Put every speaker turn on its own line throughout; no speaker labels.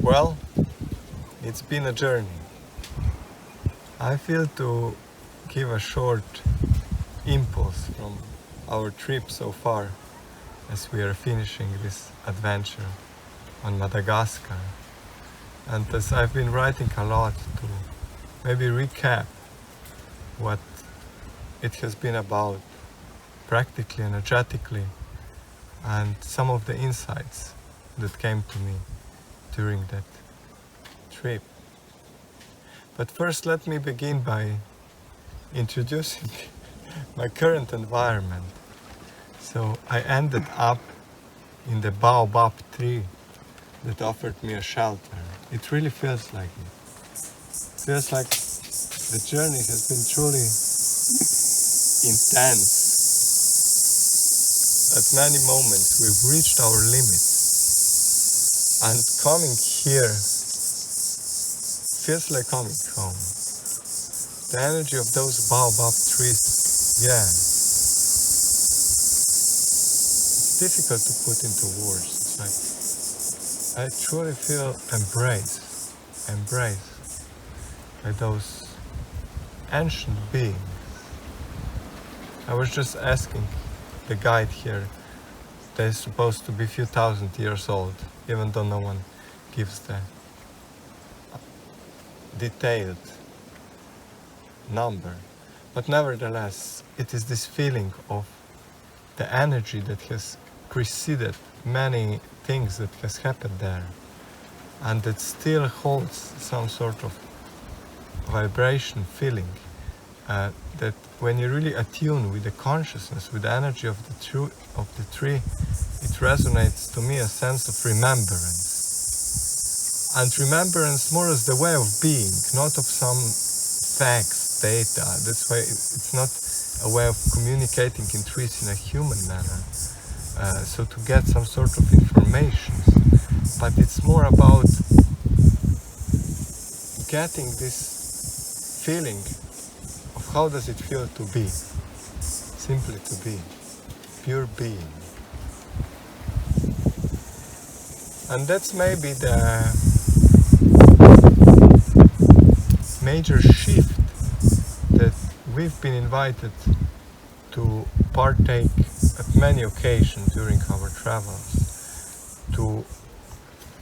Well, it's been a journey. I feel to give a short impulse from our trip so far as we are finishing this adventure on Madagascar. And as I've been writing a lot to maybe recap what it has been about practically, energetically, and some of the insights that came to me during that trip. But first let me begin by introducing my current environment. So I ended up in the Baobab tree that offered me a shelter. It really feels like it. Feels like the journey has been truly intense. At many moments we've reached our limits, and coming here feels like coming home. The energy of those baobab trees, yeah, it's difficult to put into words. It's like I truly feel embraced by those ancient beings. I was just asking the guide here, they're supposed to be a few thousand years old, even though no one gives the detailed number. But nevertheless, it is this feeling of the energy that has preceded many things that has happened there, and that still holds some sort of vibration feeling, that when you really attune with the consciousness, with the energy of the tree, it resonates to me a sense of remembrance. And remembrance more as the way of being, not of some facts, data. That's why it's not a way of communicating in trees in a human manner. So to get some sort of information, but it's more about getting this feeling of how does it feel to be, simply to be, pure being. And that's maybe the major shift that we've been invited to partake at many occasions during our travels, to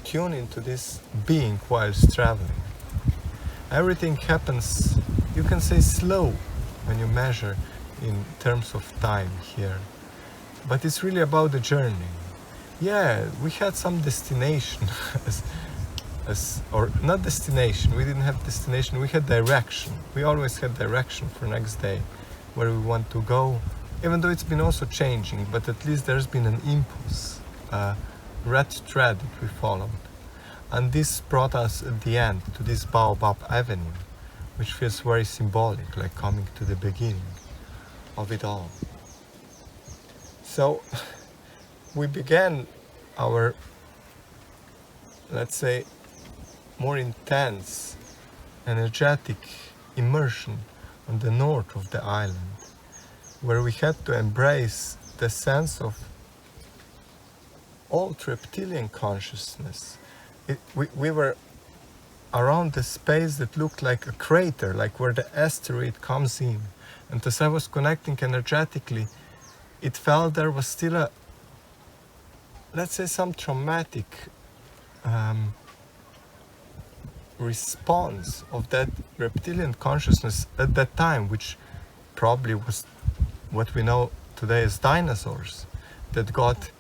tune into this being whilst traveling. Everything happens, you can say, slow when you measure in terms of time here, but it's really about the journey. Yeah, we had some destination, or not destination, we didn't have destination, we had direction. We always had direction for next day, where we want to go, even though it's been also changing, but at least there's been an impulse, a red thread that we followed. And this brought us at the end to this Baobab Avenue, which feels very symbolic, like coming to the beginning of it all. So we began our, let's say, more intense, energetic immersion on the north of the island, where we had to embrace the sense of old reptilian consciousness. We were around the space that looked like a crater, like where the asteroid comes in. And as I was connecting energetically, it felt there was still a, let's say, some traumatic response of that reptilian consciousness at that time, which probably was what we know today as dinosaurs, that got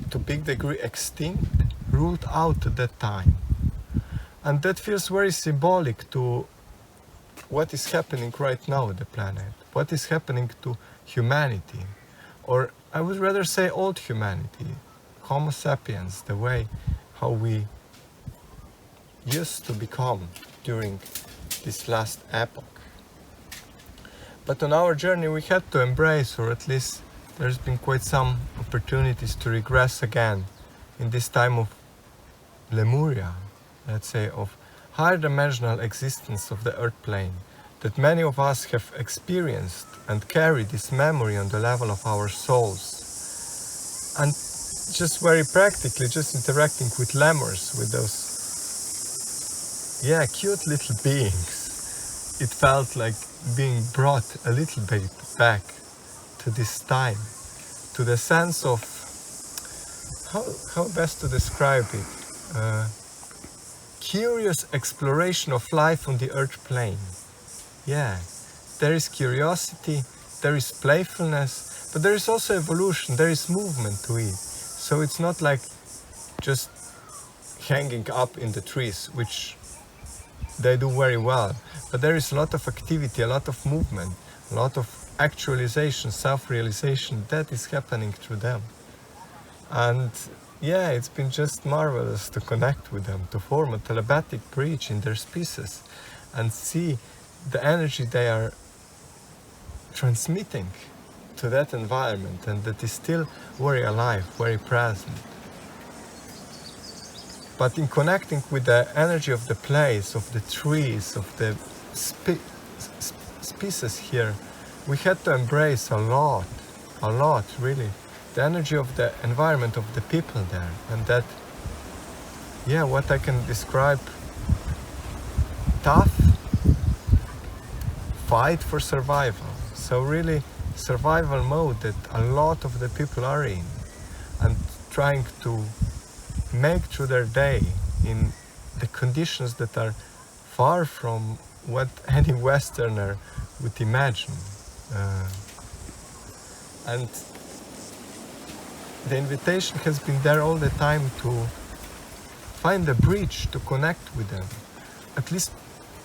to big degree extinct, ruled out at that time. And that feels very symbolic to what is happening right now on the planet, what is happening to humanity, or I would rather say old humanity, Homo sapiens, the way how we used to become during this last epoch. But on our journey we had to embrace, or at least there's been quite some opportunities to regress again in this time of Lemuria, let's say, of higher dimensional existence of the earth plane, that many of us have experienced and carry this memory on the level of our souls. And just very practically, just interacting with lemurs, with those, yeah, cute little beings, it felt like being brought a little bit back to this time, to the sense of, how best to describe it, curious exploration of life on the earth plane. Yeah, there is curiosity, there is playfulness, but there is also evolution, there is movement to it. So it's not like just hanging up in the trees, which they do very well, but there is a lot of activity, a lot of movement, a lot of actualization, self-realization that is happening through them. And yeah, it's been just marvelous to connect with them, to form a telepathic bridge in their species and see the energy they are transmitting to that environment, and that is still very alive, very present. But in connecting with the energy of the place, of the trees, of the species here, we had to embrace a lot really, the energy of the environment, of the people there, and that, yeah, what I can describe, tough fight for survival. So really survival mode that a lot of the people are in, and trying to make through their day in the conditions that are far from what any Westerner would imagine. And the invitation has been there all the time to find a bridge to connect with them, at least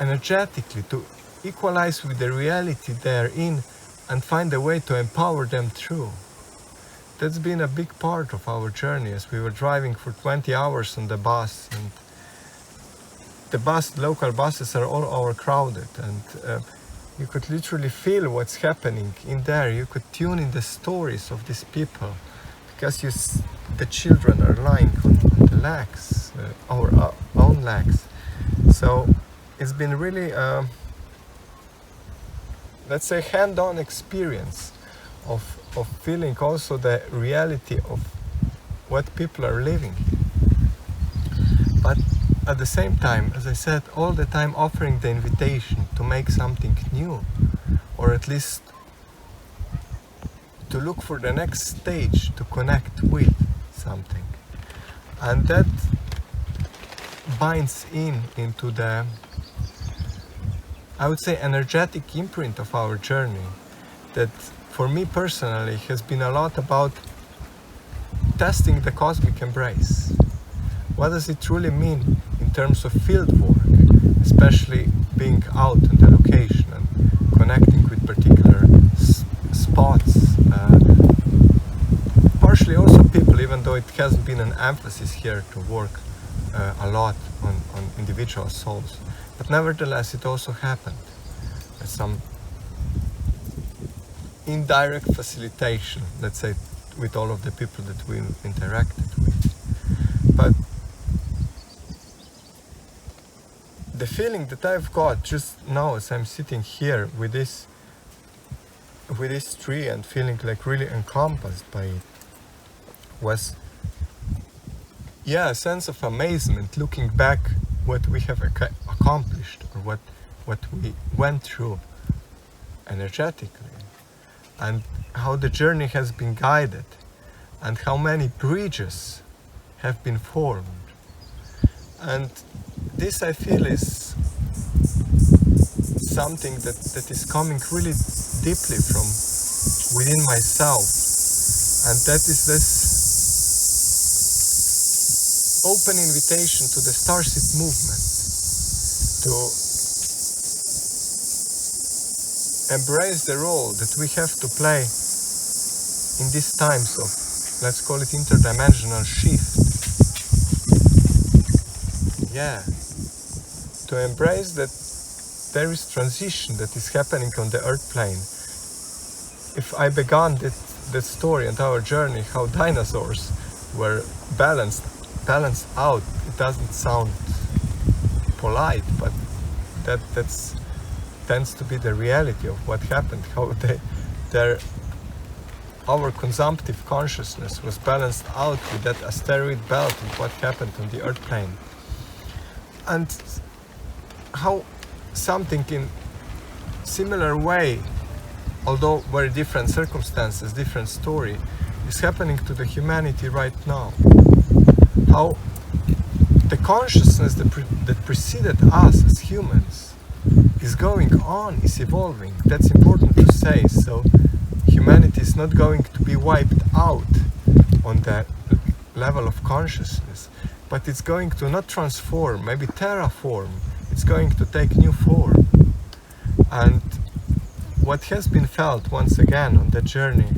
energetically, to equalize with the reality they're in and find a way to empower them through. That's been a big part of our journey, as we were driving for 20 hours on the bus, and the local buses are all overcrowded, and you could literally feel what's happening in there. You could tune in the stories of these people, because the children are lying on the legs, our own legs. So it's been really, let's say, hand-on experience of feeling also the reality of what people are living. But at the same time, as I said, all the time offering the invitation to make something new, or at least to look for the next stage to connect with something. And that binds into the, I would say, energetic imprint of our journey, that for me personally has been a lot about testing the cosmic embrace. What does it truly mean in terms of field work, especially being out on the location and connecting with particular spots, partially also people, even though it hasn't been an emphasis here to work a lot on individual souls, but nevertheless it also happened. There's some indirect facilitation, let's say, with all of the people that we interacted with. But the feeling that I've got just now as I'm sitting here with this tree and feeling like really encompassed by it was, yeah, a sense of amazement, looking back what we have accomplished, or what we went through energetically, and how the journey has been guided, and how many bridges have been formed. And this, I feel, is something that is coming really deeply from within myself, and that is this open invitation to the Starseed movement to embrace the role that we have to play in these times of, let's call it, interdimensional shift. Yeah, to embrace that there is transition that is happening on the earth plane. If I began that story and our journey, how dinosaurs were balanced out, it doesn't sound polite, but that's tends to be the reality of what happened, how their our consumptive consciousness was balanced out with that asteroid belt and what happened on the Earth plane. And how something in similar way, although very different circumstances, different story, is happening to the humanity right now. How the consciousness that preceded us as humans is going on, is evolving. That's important to say. So humanity is not going to be wiped out on that level of consciousness, but it's going to not transform, maybe terraform. It's going to take new form. And what has been felt once again on that journey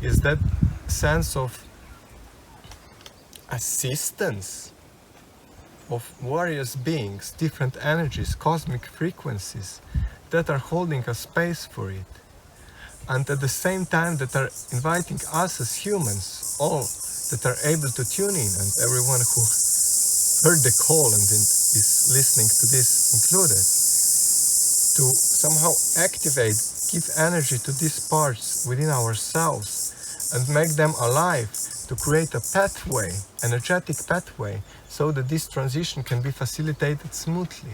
is that sense of assistance of various beings, different energies, cosmic frequencies that are holding a space for it. And at the same time that are inviting us as humans, all that are able to tune in, and everyone who heard the call and is listening to this included, to somehow activate, give energy to these parts within ourselves and make them alive, to create a pathway, energetic pathway, so that this transition can be facilitated smoothly.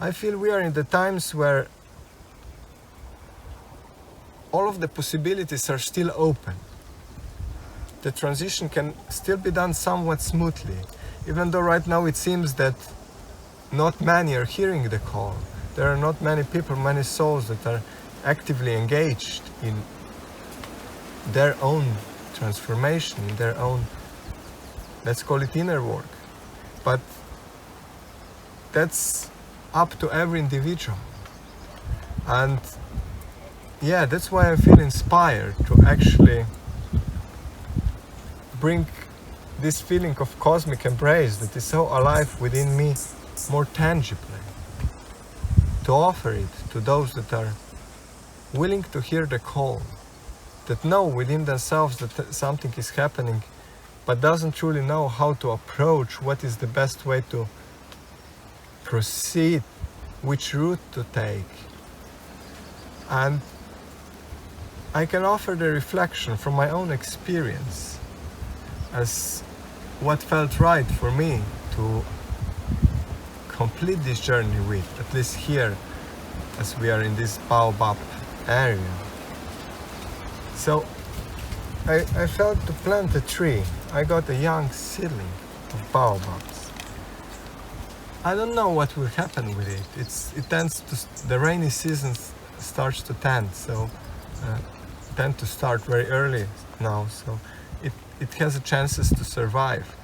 I feel we are in the times where all of the possibilities are still open. The transition can still be done somewhat smoothly, even though right now it seems that not many are hearing the call. There are not many people, many souls that are actively engaged in their own transformation, in their own, let's call it inner work. But that's up to every individual. And yeah, that's why I feel inspired to actually bring this feeling of cosmic embrace that is so alive within me more tangibly, to offer it to those that are willing to hear the call, that know within themselves that something is happening, but doesn't truly know how to approach, what is the best way to proceed, which route to take. And I can offer the reflection from my own experience as what felt right for me to complete this journey with, at least here, as we are in this Baobab area. So I felt to plant a tree. I got a young seedling of baobabs. I don't know what will happen with it. It tends to, the rainy season starts to tend, so tend to start very early now, so it has a chances to survive.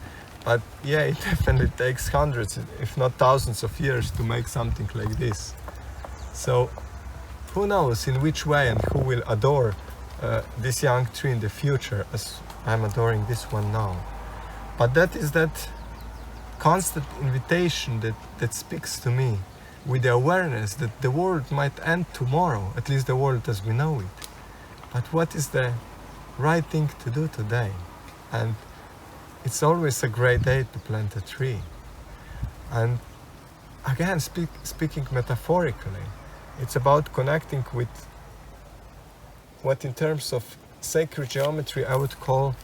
But yeah, it definitely takes hundreds, if not thousands of years to make something like this. So who knows in which way and who will adore this young tree in the future as I'm adoring this one now. But that is that constant invitation that speaks to me with the awareness that the world might end tomorrow, at least the world as we know it. But what is the right thing to do today? And it's always a great day to plant a tree. And again, speaking metaphorically, it's about connecting with what in terms of sacred geometry I would call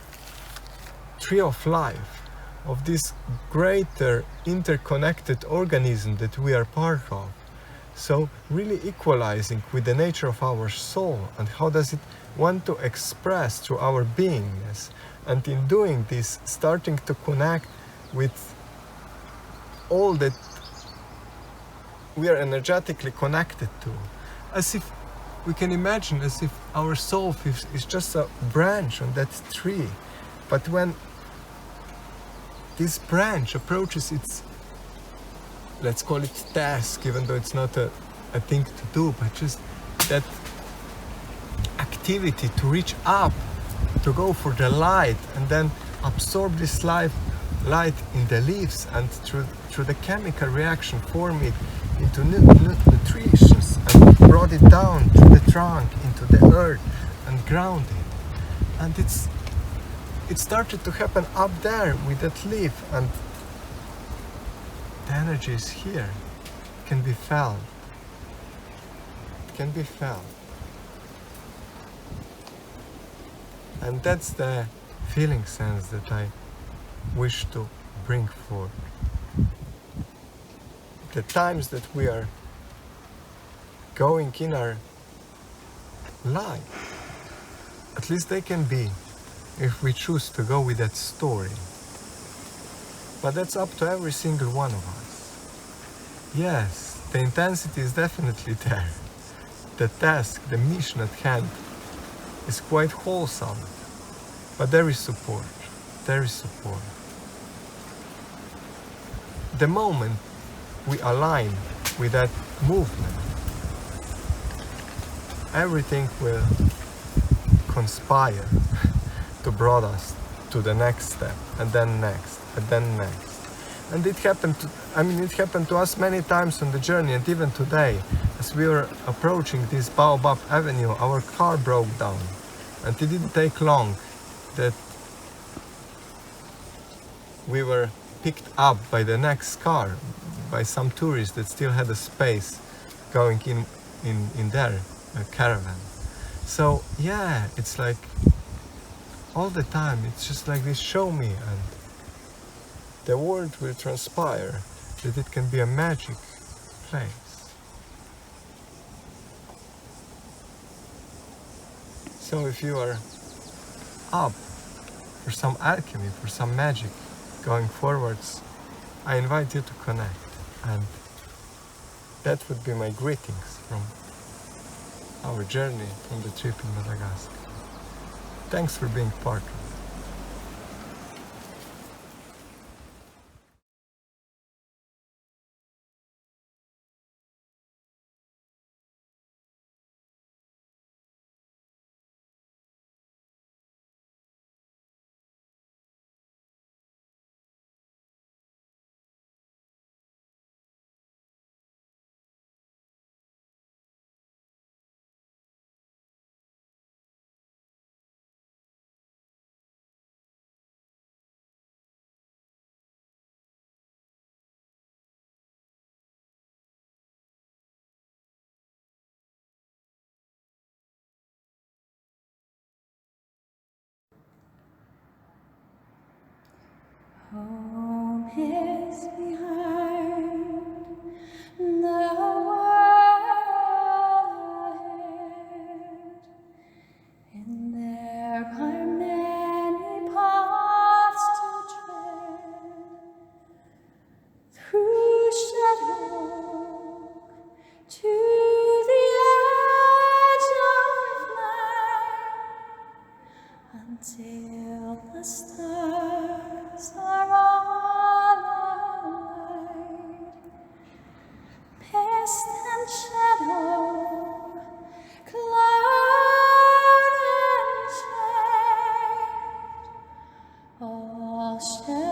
tree of life, of this greater interconnected organism that we are part of. So really equalizing with the nature of our soul and how does it want to express through our beingness. And in doing this, starting to connect with all that we are energetically connected to. As if we can imagine as if our soul is just a branch on that tree. But when this branch approaches its, let's call it task, even though it's not a thing to do, but just that activity to reach up, to go for the light and then absorb this light in the leaves and through the chemical reaction form it into nutrition and brought it down to the trunk, into the earth and ground it. And it started to happen up there with that leaf, and the energy is here, can be felt, And that's the feeling sense that I wish to bring forth. The times that we are going in our life, at least they can be, if we choose to go with that story. But that's up to every single one of us. Yes, the intensity is definitely there. The task, the mission at hand is quite wholesome. But there is support. There is support. The moment we align with that movement, everything will conspire to bring us to the next step, and then next, and then next. And it happened to us many times on the journey, and even today, as we were approaching this Baobab Avenue, our car broke down, and it didn't take long that we were picked up by the next car, by some tourists that still had a space going in their caravan. So yeah, it's like all the time, it's just like this, show me, and the world will transpire that it can be a magic place. So if you are up for some alchemy, for some magic going forwards, I invite you to connect, and that would be my greetings from our journey, from the trip in Madagascar. Thanks for being part of it.
Home is behind the world ahead, and there are many paths to tread, through shadow to the edge of night, until the stars are all alight. Pest and shadow, cloud and shade, all share